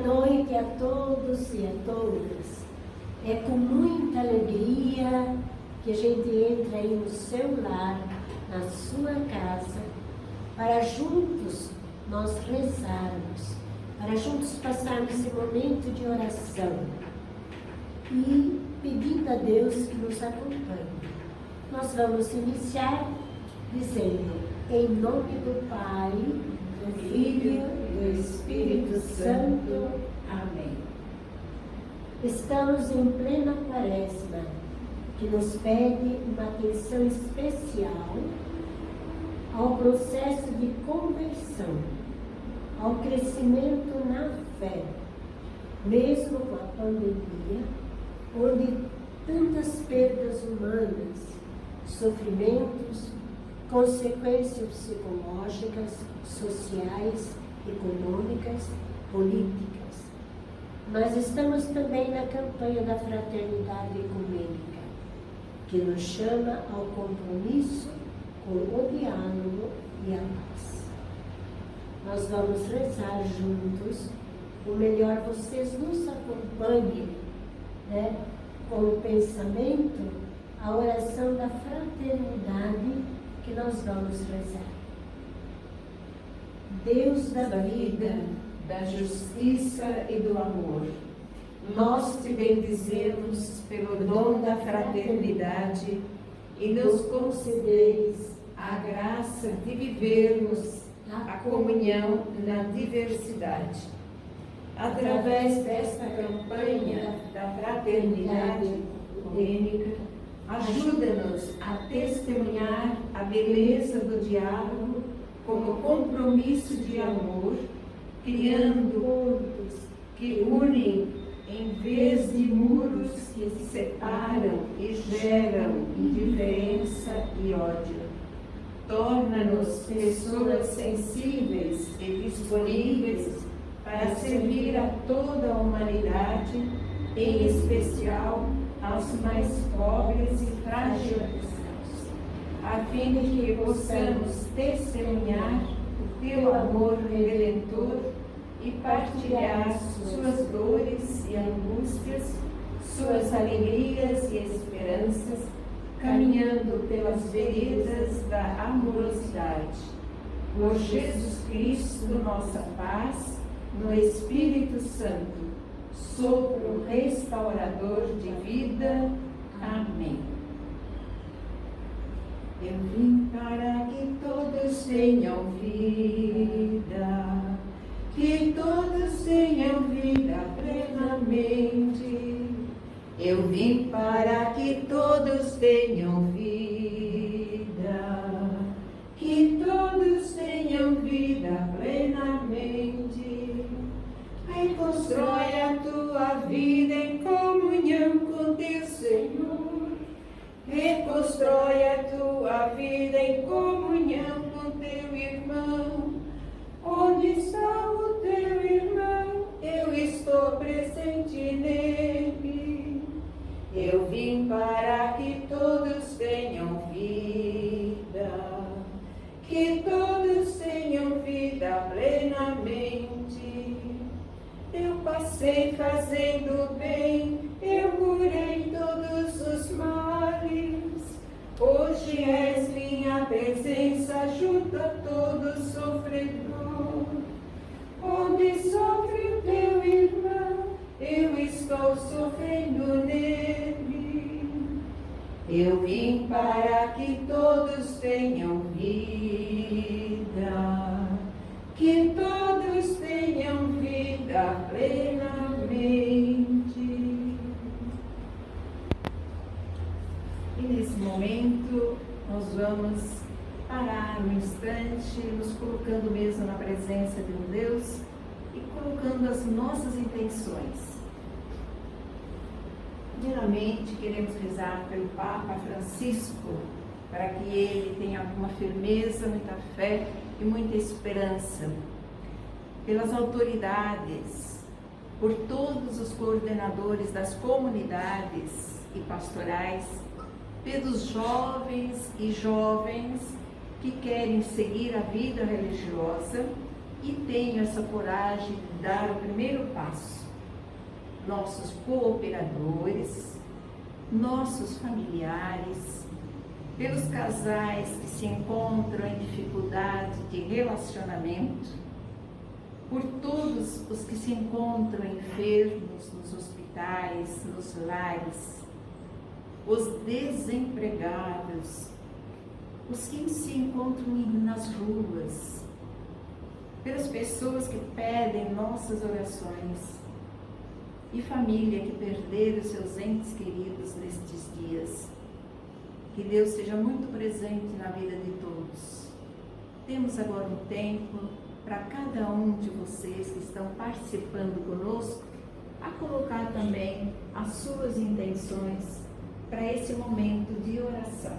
noite a todos e a todas. É com muita alegria que a gente entra aí no seu lar, na sua casa, para juntos nós rezarmos, para juntos passarmos esse momento de oração e pedindo a Deus que nos acompanhe. Nós vamos iniciar dizendo, em nome do Pai, do Filho e do Espírito Santo. Amém. Estamos em plena quaresma, que nos pede uma atenção especial ao processo de conversão, ao crescimento na fé, mesmo com a pandemia, onde tantas perdas humanas, sofrimentos, consequências psicológicas, sociais, econômicas, políticas. Mas estamos também na campanha da fraternidade ecumênica, que nos chama ao compromisso com o diálogo e a paz. Nós vamos rezar juntos, ou melhor, vocês nos acompanhem, né, com o pensamento, a oração da fraternidade que nós vamos rezar. Deus da vida, da justiça e do amor, nós te bendizemos pelo dom da fraternidade e nos concedeis a graça de vivermos a comunhão na diversidade. Através desta campanha da fraternidade ecumênica, ajuda-nos a testemunhar a beleza do diálogo como compromisso de amor, criando pontos que unem em vez de muros que se separam e geram indiferença e ódio. Torna-nos pessoas sensíveis e disponíveis para servir a toda a humanidade, em especial aos mais pobres e frágeis, a fim de que possamos testemunhar o teu amor redentor e partilhar suas dores e angústias, suas alegrias e esperanças, caminhando pelas veredas da amorosidade. Por Jesus Cristo, nossa paz, no Espírito Santo, sopro restaurador de vida. Amém. Eu vim para que todos tenham vida, que todos tenham vida plenamente. Eu vim para que todos tenham vida, que todos tenham vida plenamente. Reconstrói a tua vida em comunhão com teu Senhor. Reconstrói a tua vida em comunhão com teu irmão. Onde está o teu irmão? Eu estou presente nele. Eu vim para que todos tenham vida, que todos tenham vida plenamente. Eu passei fazendo bem, eu curei todos os males. Hoje és minha presença junto a todo sofredor. Onde sofre o teu irmão, eu estou sofrendo nele. Eu vim para que todos tenham vida, que todos tenham vida plenamente. E nesse momento nós vamos parar um instante, nos colocando mesmo na presença de um Deus e colocando as nossas intenções. Primeiramente, queremos rezar pelo Papa Francisco, para que ele tenha alguma firmeza, muita fé e muita esperança. Pelas autoridades, por todos os coordenadores das comunidades e pastorais, pelos jovens e jovens que querem seguir a vida religiosa e tenham essa coragem de dar o primeiro passo. Nossos cooperadores, nossos familiares, pelos casais que se encontram em dificuldade de relacionamento, por todos os que se encontram enfermos nos hospitais, nos lares, os desempregados, os que se encontram nas ruas, pelas pessoas que pedem nossas orações e família que perderam seus entes queridos nestes dias. Que Deus seja muito presente na vida de todos. Temos agora um tempo para cada um de vocês que estão participando conosco a colocar também as suas intenções para esse momento de oração.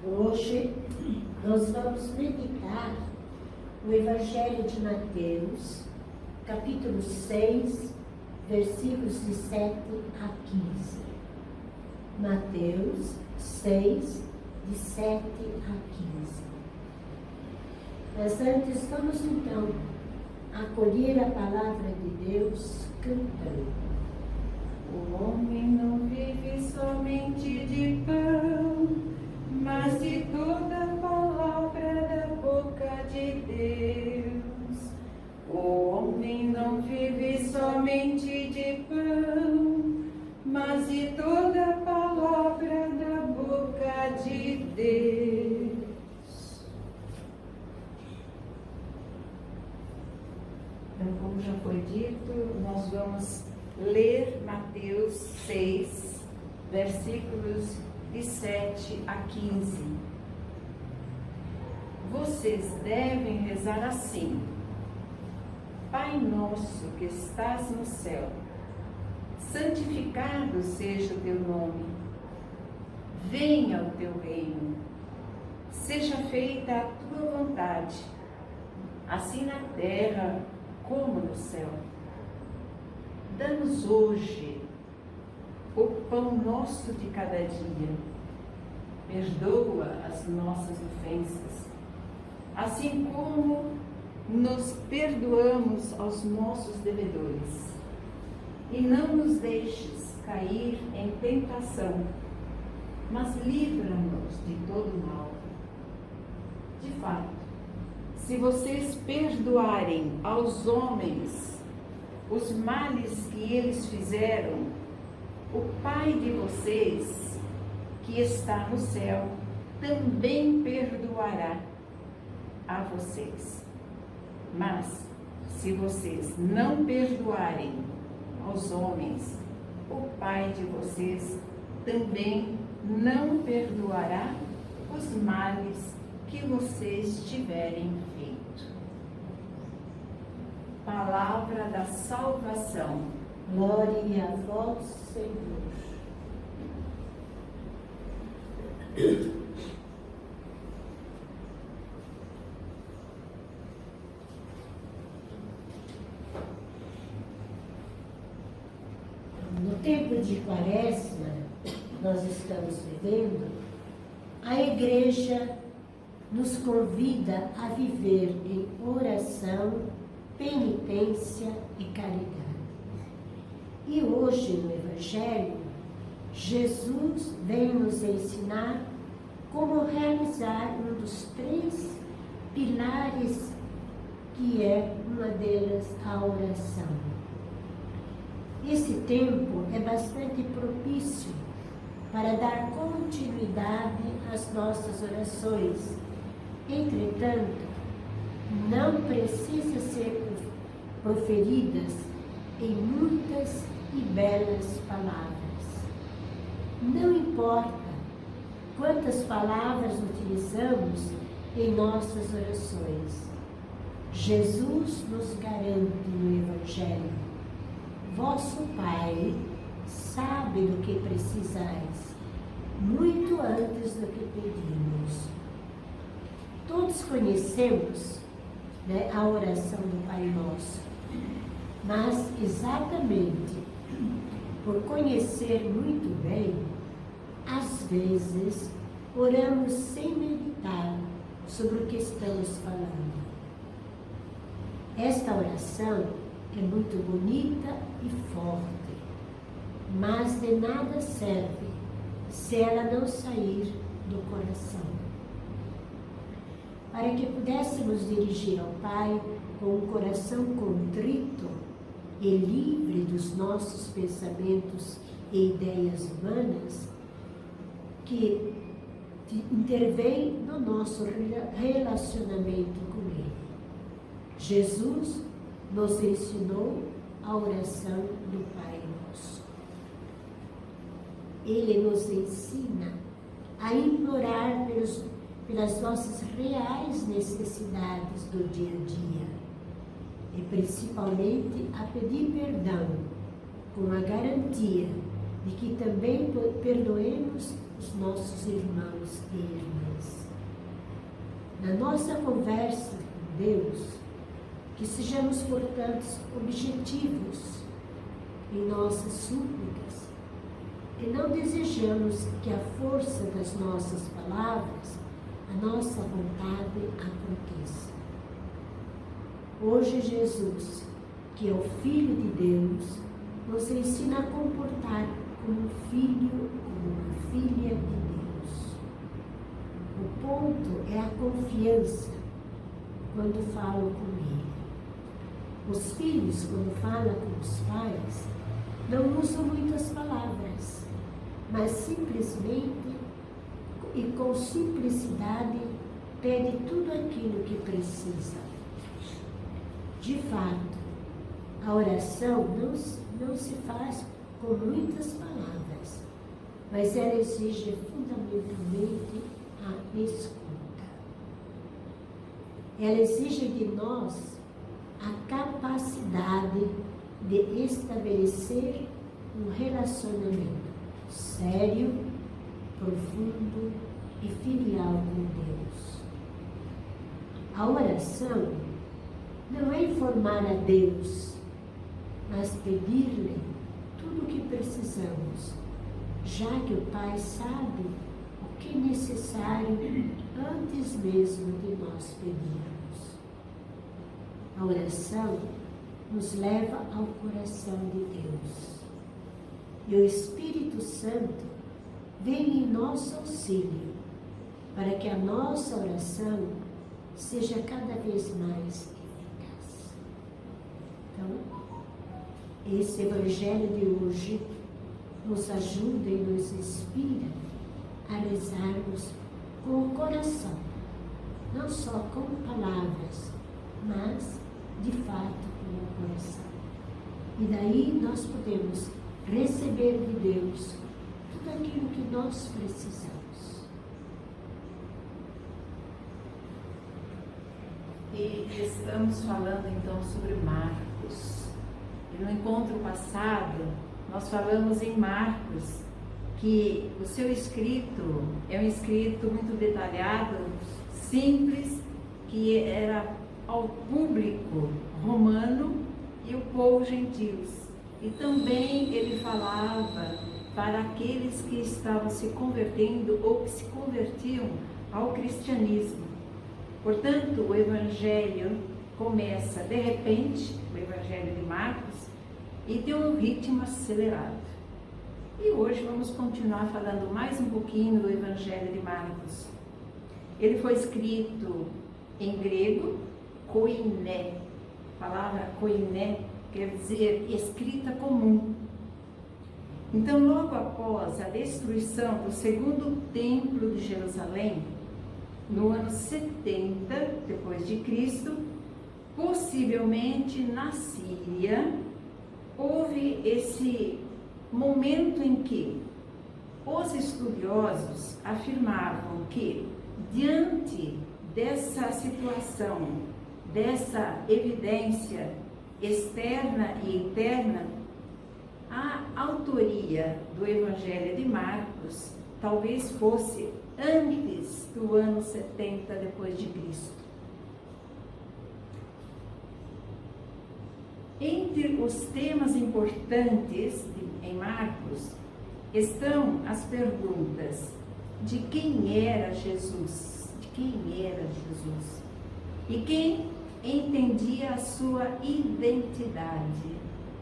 Hoje nós vamos meditar o Evangelho de Mateus, capítulo 6, versículos de 7 a 15. Mateus 6, de 7 a 15. Mas antes, vamos então acolher a palavra de Deus cantando. O homem não vive somente de pão, mas de toda palavra da boca de Deus. O homem não vive somente de pão, mas de toda palavra da boca de Deus. Então, como já foi dito, nós vamos ler Mateus 6, versículos de 7 a 15. Vocês devem rezar assim: Pai nosso que estás no céu, santificado seja o teu nome. Venha o teu reino. Seja feita a tua vontade, assim na terra como no céu. Dá-nos hoje o pão nosso de cada dia. Perdoa as nossas ofensas, assim como nos perdoamos aos nossos devedores. E não nos deixes cair em tentação, mas livra-nos de todo mal. De fato, se vocês perdoarem aos homens os males que eles fizeram, o Pai de vocês, que está no céu, também perdoará a vocês. Mas, se vocês não perdoarem aos homens, o Pai de vocês também não perdoará os males que vocês tiverem feito. Palavra da salvação. Glória a vós, Senhor. No tempo de Quaresma, nós estamos vivendo, a Igreja nos convida a viver em oração, penitência e caridade. E hoje no Evangelho, Jesus vem nos ensinar como realizar um dos 3 pilares, que é uma delas a oração. Esse tempo é bastante propício para dar continuidade às nossas orações. Entretanto, não precisa ser proferidas em muitas e belas palavras. Não importa quantas palavras utilizamos em nossas orações. Jesus nos garante no Evangelho: vosso Pai sabe do que precisais, muito antes do que pedimos. Todos conhecemos, né, a oração do Pai Nosso, mas exatamente por conhecer muito bem, às vezes oramos sem meditar sobre o que estamos falando. Esta oração é muito bonita e forte, mas de nada serve se ela não sair do coração. Para que pudéssemos dirigir ao Pai com um coração contrito e livre dos nossos pensamentos e ideias humanas, que intervém no nosso relacionamento com Ele. Jesus nos ensinou a oração do Pai Nosso. Ele nos ensina a implorar pelas nossas reais necessidades do dia a dia e principalmente a pedir perdão com a garantia de que também perdoemos os nossos irmãos e irmãs. Na nossa conversa com Deus, que sejamos, portanto, objetivos em nossas súplicas e não desejamos que a força das nossas palavras, a nossa vontade aconteça. Hoje Jesus, que é o Filho de Deus, nos ensina a comportar como um filho, como uma filha de Deus. O ponto é a confiança quando falam com Ele. Os filhos, quando falam com os pais, não usam muitas palavras, mas simplesmente e com simplicidade pede tudo aquilo que precisa. De fato, a oração não se faz com muitas palavras, mas ela exige fundamentalmente a escuta. Ela exige de nós a capacidade de estabelecer um relacionamento sério, profundo e filial com Deus. A oração não é informar a Deus, mas pedir-lhe tudo o que precisamos, já que o Pai sabe o que é necessário antes mesmo de nós pedirmos. A oração nos leva ao coração de Deus. E o Espírito Santo vem em nosso auxílio, para que a nossa oração seja cada vez mais eficaz. Então, esse Evangelho de hoje nos ajuda e nos inspira a rezarmos com o coração, não só com palavras, mas de fato com o coração. E daí nós podemos receber de Deus tudo aquilo que nós precisamos. E estamos falando então sobre Marcos. E no encontro passado, nós falamos em Marcos, que o seu escrito é um escrito muito detalhado, simples, que era ao público romano e o povo gentios. E também ele falava para aqueles que estavam se convertendo ou que se convertiam ao cristianismo. Portanto, o Evangelho começa de repente, o Evangelho de Marcos, e tem um ritmo acelerado. E hoje vamos continuar falando mais um pouquinho do Evangelho de Marcos. Ele foi escrito em grego, koiné. A palavra koiné quer dizer escrita comum. Então, logo após a destruição do segundo templo de Jerusalém, no ano 70 depois de Cristo, possivelmente na Síria, houve esse momento em que os estudiosos afirmavam que, diante dessa situação, dessa evidência externa e interna, a autoria do Evangelho de Marcos talvez fosse antes do ano 70 depois de Cristo. Entre os temas importantes em Marcos estão as perguntas de quem era Jesus, e quem entendia a sua identidade.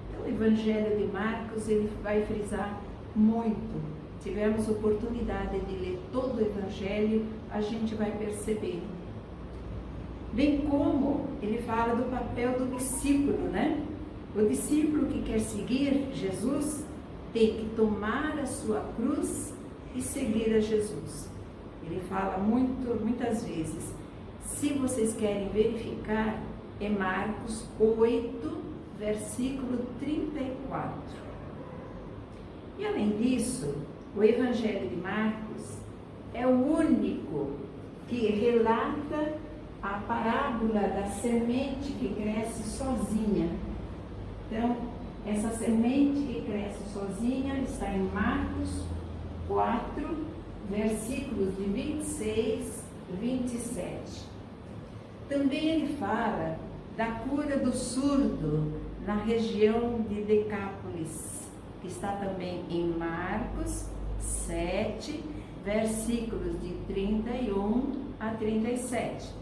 Então, o Evangelho de Marcos ele vai frisar muito. Tivemos oportunidade de ler todo o Evangelho, a gente vai perceber. Bem como ele fala do papel do discípulo, né? O discípulo que quer seguir Jesus tem que tomar a sua cruz e seguir a Jesus. Ele fala muitas vezes. Se vocês querem verificar, é Marcos 8, versículo 34. E além disso, o Evangelho de Marcos é o único que relata a parábola da semente que cresce sozinha. Então, essa semente que cresce sozinha está em Marcos 4, versículos de 26 e 27. Também ele fala da cura do surdo na região de Decápolis, que está também em Marcos 7, versículos de 31 a 37.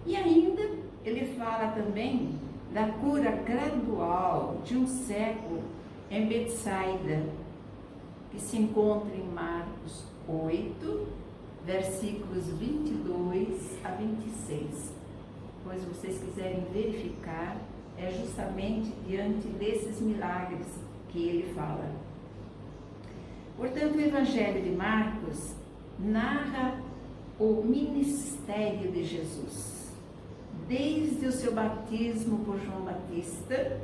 E ainda ele fala também da cura gradual de um cego em Betsaida, que se encontra em Marcos 8, versículos 22 a 26. Pois vocês quiserem verificar, é justamente diante desses milagres que ele fala. Portanto, o Evangelho de Marcos narra o ministério de Jesus, desde o seu batismo por João Batista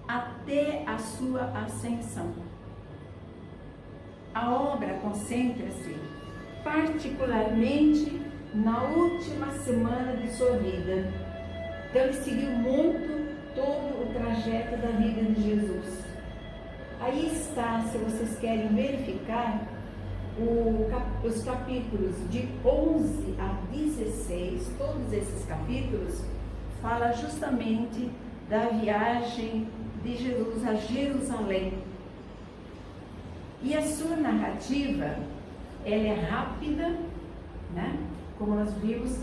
até a sua ascensão. A obra concentra-se particularmente na última semana de sua vida. Então, ele seguiu muito todo o trajeto da vida de Jesus. Aí está, se vocês querem verificar, os capítulos de 11 a 16, todos esses capítulos, falam justamente da viagem de Jesus a Jerusalém. E a sua narrativa, ela é rápida, né? Como nós vimos,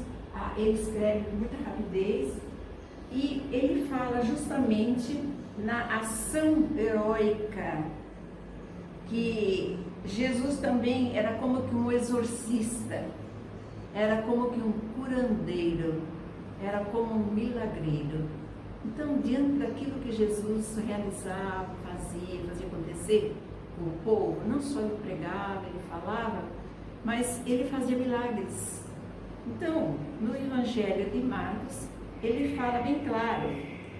ele escreve com muita rapidez e ele fala justamente na ação heróica, que Jesus também era como que um exorcista, era como que um curandeiro, era como um milagreiro. Então, diante daquilo que Jesus realizava, fazia acontecer com o povo, não só ele pregava, ele falava, mas ele fazia milagres. Então, no Evangelho de Marcos, ele fala bem claro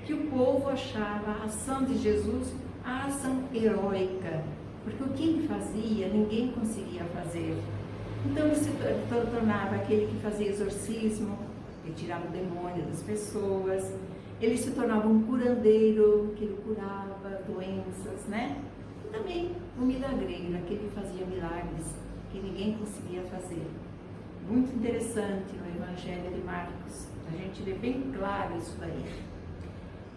que o povo achava a ação de Jesus a ação heróica, porque o que ele fazia, ninguém conseguia fazer. Então, ele se tornava aquele que fazia exorcismo, ele tirava o demônio das pessoas, ele se tornava um curandeiro, que ele curava doenças, né? E também um milagreiro, aquele que fazia milagres que ninguém conseguia fazer. Muito interessante no Evangelho de Marcos, a gente vê bem claro isso daí.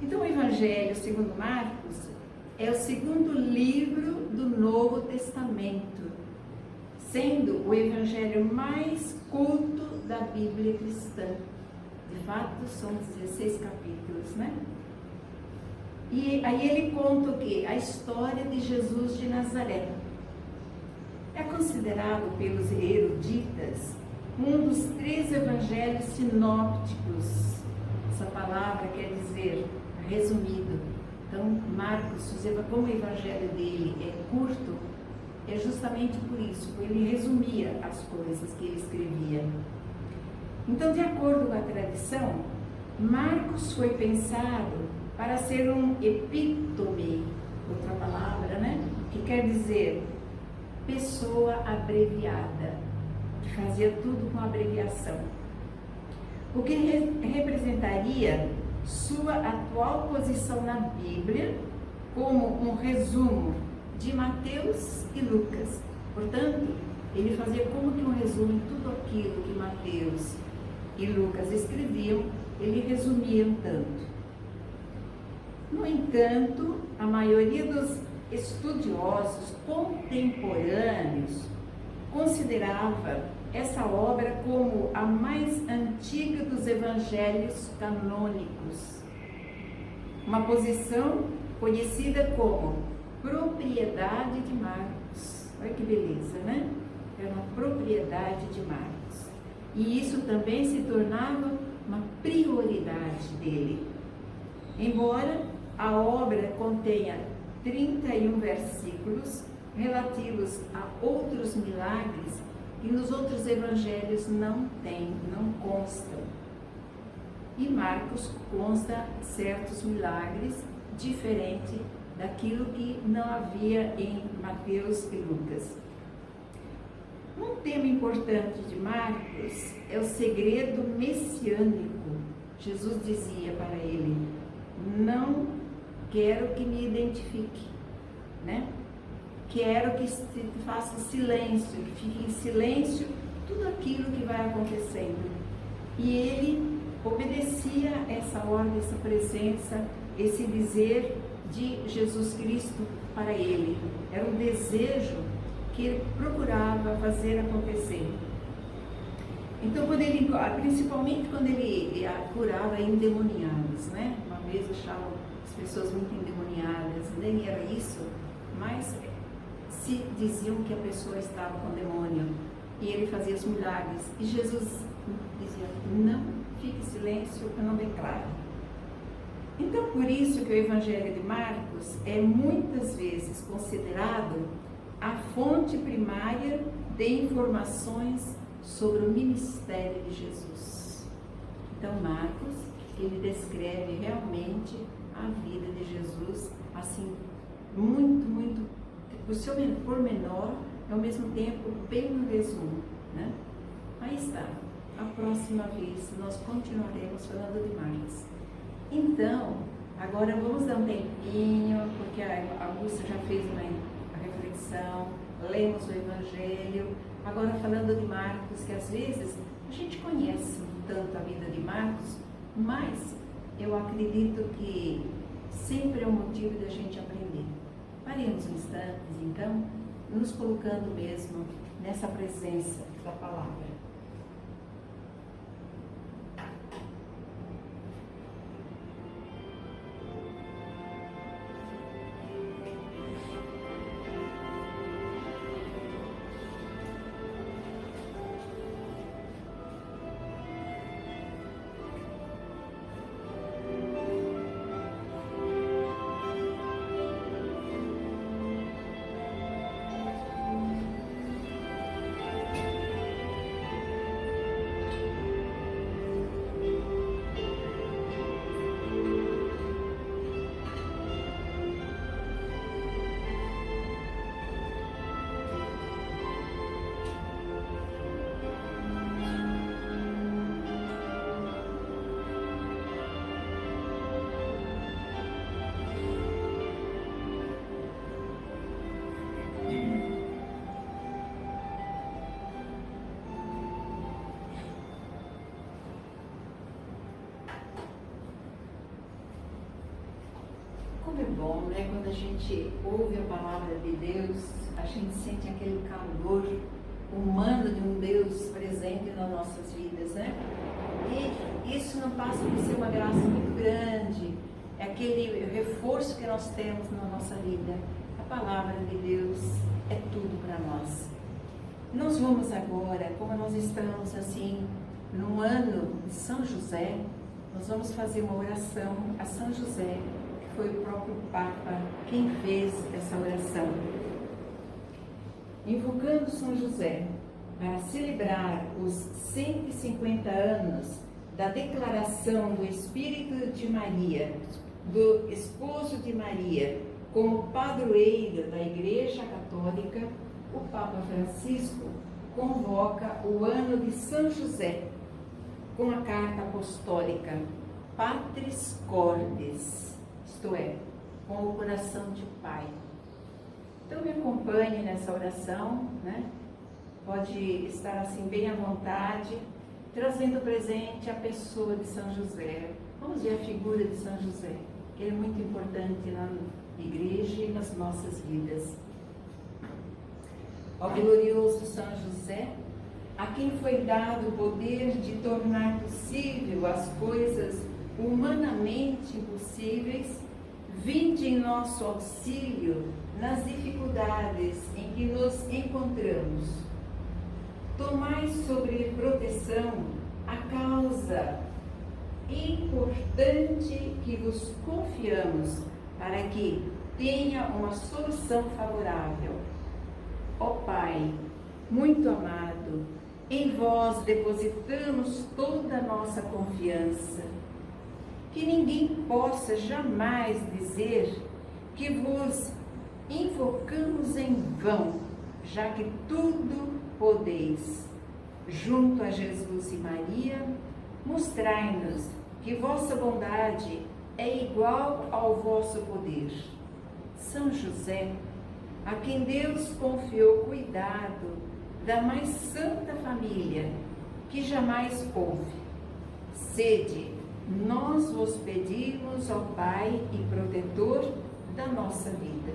Então, o Evangelho segundo Marcos é o segundo livro do Novo Testamento, sendo o Evangelho mais culto da Bíblia cristã. De fato, são 16 capítulos, né? E aí ele conta o quê? A história de Jesus de Nazaré. É considerado pelos eruditas um dos 3 evangelhos sinópticos. Essa palavra quer dizer resumido. Então, Marcos, como o evangelho dele é curto, é justamente por isso, ele resumia as coisas que ele escrevia. Então, de acordo com a tradição, Marcos foi pensado para ser um epítome, outra palavra, né? Que quer dizer pessoa abreviada, que fazia tudo com abreviação. O que representaria sua atual posição na Bíblia como um resumo de Mateus e Lucas. Portanto, ele fazia como que um resumo em tudo aquilo que Mateus e Lucas escreviam, ele resumia um tanto. No entanto, a maioria dos estudiosos contemporâneos considerava essa obra como a mais antiga dos evangelhos canônicos, uma posição conhecida como propriedade de Marcos. Olha que beleza, né? É uma propriedade de Marcos. E isso também se tornava uma prioridade dele. Embora a obra contenha 31 versículos relativos a outros milagres que nos outros evangelhos não tem, não constam. E Marcos consta certos milagres diferentes daquilo que não havia em Mateus e Lucas. Um tema importante de Marcos é o segredo messiânico. Jesus dizia para ele: não quero que me identifique, né? Quero que faça silêncio, que fique em silêncio tudo aquilo que vai acontecendo. E ele obedecia essa ordem, essa presença, esse dizer de Jesus Cristo para ele. Era um desejo que ele procurava fazer acontecer. Então, principalmente quando ele curava endemoniados, né? Uma vez achavam as pessoas muito endemoniadas, nem era isso, mas se diziam que a pessoa estava com demônio, e ele fazia os milagres, e Jesus dizia: não, fique em silêncio, eu não declaro. Então, por isso que o Evangelho de Marcos é muitas vezes considerado a fonte primária de informações sobre o ministério de Jesus. Então, Marcos, ele descreve realmente a vida de Jesus, assim, muito, o seu pormenor, e ao mesmo tempo bem no resumo, né? Aí está, a próxima vez nós continuaremos falando de Marcos. Então, agora vamos dar um tempinho, porque a Augusta já fez a reflexão, lemos o Evangelho, agora falando de Marcos, que às vezes a gente conhece tanto a vida de Marcos, mas eu acredito que sempre é um motivo da gente aprender. Paremos um instante, então, nos colocando mesmo nessa presença da palavra. Como é bom, né? Quando a gente ouve a palavra de Deus, a gente sente aquele calor humano de um Deus presente nas nossas vidas, né? E isso não passa de ser uma graça muito grande, é aquele reforço que nós temos na nossa vida. A palavra de Deus é tudo para nós. Nós vamos agora, como nós estamos assim, no ano de São José, nós vamos fazer uma oração a São José, que foi o próprio Papa quem fez essa oração. Invocando São José para celebrar os 150 anos da declaração do Espírito de Maria, do esposo de Maria, como padroeiro da Igreja Católica, o Papa Francisco convoca o ano de São José com a carta apostólica Patris Cordis, isto é, com o coração de Pai. Então me acompanhe nessa oração, né? Pode estar assim bem à vontade, trazendo presente a pessoa de São José. Vamos ver a figura de São José, que é muito importante na igreja e nas nossas vidas. Ó glorioso São José, a quem foi dado o poder de tornar possível as coisas humanamente impossíveis, vinde em nosso auxílio nas dificuldades em que nos encontramos. Tomai sobre proteção a causa importante que vos confiamos, para que tenha uma solução favorável. Ó Pai, muito amado, em vós depositamos toda a nossa confiança. Que ninguém possa jamais dizer que vos invocamos em vão, já que tudo podeis. Junto a Jesus e Maria, mostrai-nos que vossa bondade é igual ao vosso poder. São José, a quem Deus confiou cuidado da mais santa família que jamais houve. Sede, nós vos pedimos, ó Pai e protetor da nossa vida.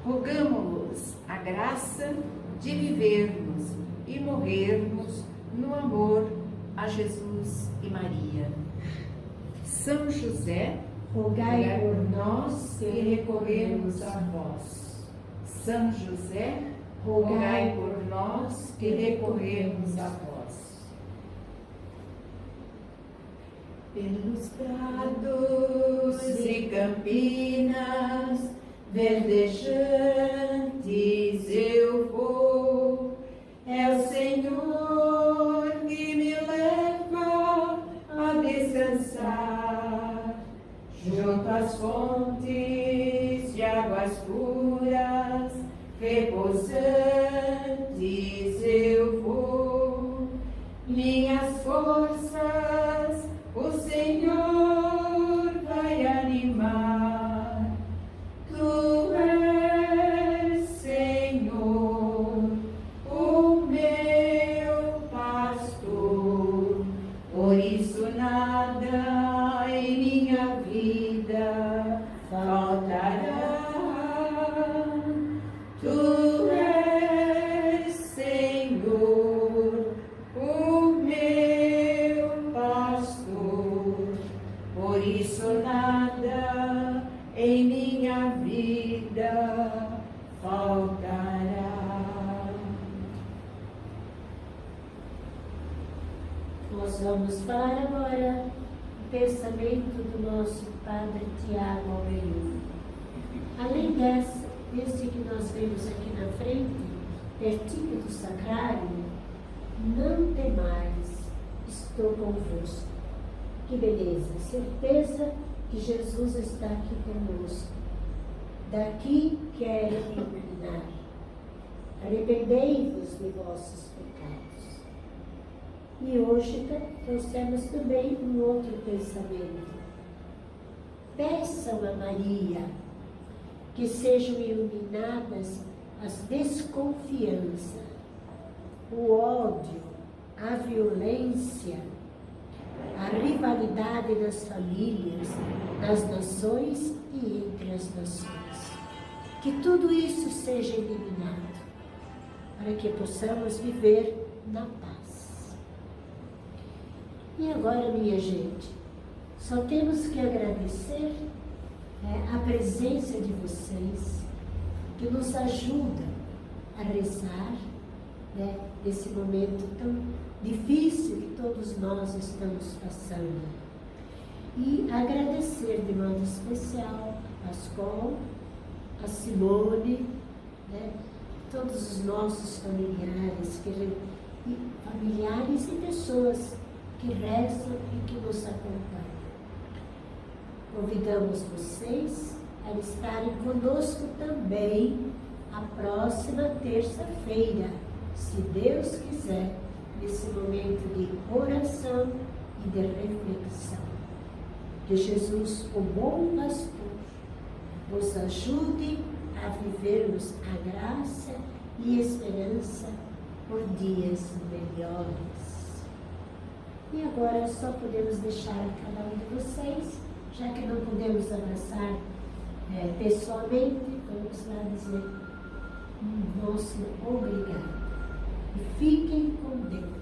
Rogamo-vos a graça de vivermos e morrermos no amor a Jesus e Maria. São José, rogai por nós que recorremos a vós. São José, rogai por nós que recorremos a vós. Pelos prados e campinas verdejantes eu vou, é o Senhor que me leva a descansar, junto às fontes de águas puras, repousantes eu vou, minhas forças o Senhor vai animar. Tu és, Senhor, o meu pastor, por isso nada em minha vida faltará. Tu és, Senhor, o meu pastor, por isso nada em minha vida faltará. Nós vamos falar agora o pensamento do nosso Padre Tiago Alberino. Além desse que nós vemos aqui na frente, pertinho do sacrário, não temais, estou convosco. Que beleza, certeza que Jesus está aqui conosco. Daqui quero iluminar. Arrependei-vos de vossos pecados. E hoje trouxemos também um outro pensamento. Peçam a Maria que sejam iluminadas as desconfianças, o ódio, a violência, a rivalidade nas famílias, nas nações e entre as nações. Que tudo isso seja eliminado, para que possamos viver na paz. E agora, minha gente, só temos que agradecer a presença de vocês, que nos ajuda a rezar, né, desse momento tão difícil que todos nós estamos passando. E agradecer de modo especial a Pascoal, a Simone, né, todos os nossos familiares, familiares e pessoas que rezam e que nos acompanham. Convidamos vocês a estarem conosco também a próxima terça-feira, se Deus quiser, nesse momento de oração e de reflexão. Que Jesus, o bom pastor, nos ajude a vivermos a graça e esperança por dias melhores. E agora só podemos deixar a cada um de vocês, já que não podemos abraçar pessoalmente, vamos lá dizer nosso obrigado. E fiquem com Deus.